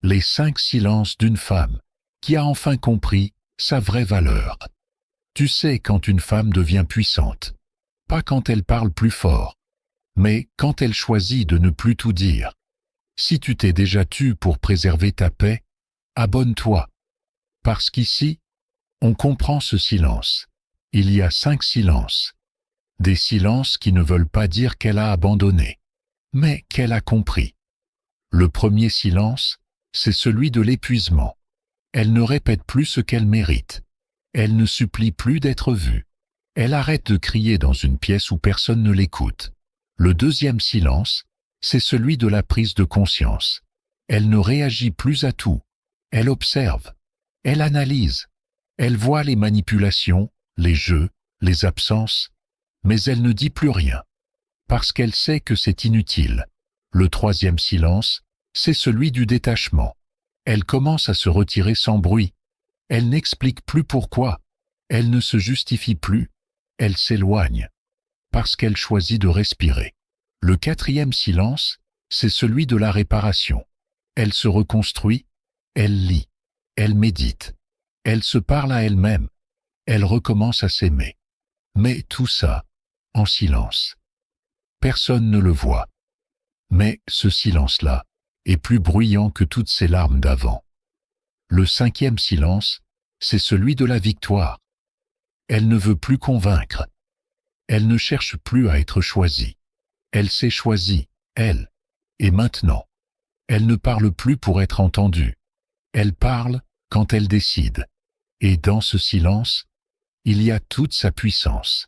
Les 5 silences d'une femme qui a enfin compris sa vraie valeur. Tu sais quand une femme devient puissante, pas quand elle parle plus fort, mais quand elle choisit de ne plus tout dire. Si tu t'es déjà tu pour préserver ta paix, abonne-toi. Parce qu'ici, on comprend ce silence. Il y a 5 silences. Des silences qui ne veulent pas dire qu'elle a abandonné, mais qu'elle a compris. Le premier silence, c'est celui de l'épuisement. Elle ne répète plus ce qu'elle mérite. Elle ne supplie plus d'être vue. Elle arrête de crier dans une pièce où personne ne l'écoute. Le deuxième silence, c'est celui de la prise de conscience. Elle ne réagit plus à tout. Elle observe. Elle analyse. Elle voit les manipulations, les jeux, les absences, mais elle ne dit plus rien, parce qu'elle sait que c'est inutile. Le troisième silence, c'est celui du détachement. Elle commence à se retirer sans bruit. Elle n'explique plus pourquoi. Elle ne se justifie plus. Elle s'éloigne, parce qu'elle choisit de respirer. Le quatrième silence, c'est celui de la réparation. Elle se reconstruit, elle lit, elle médite, elle se parle à elle-même, elle recommence à s'aimer. Mais tout ça, en silence. Personne ne le voit. Mais ce silence-là est plus bruyant que toutes ces larmes d'avant. Le cinquième silence, c'est celui de la victoire. Elle ne veut plus convaincre. Elle ne cherche plus à être choisie. Elle s'est choisie, elle. Et maintenant, elle ne parle plus pour être entendue. Elle parle quand elle décide. Et dans ce silence, il y a toute sa puissance.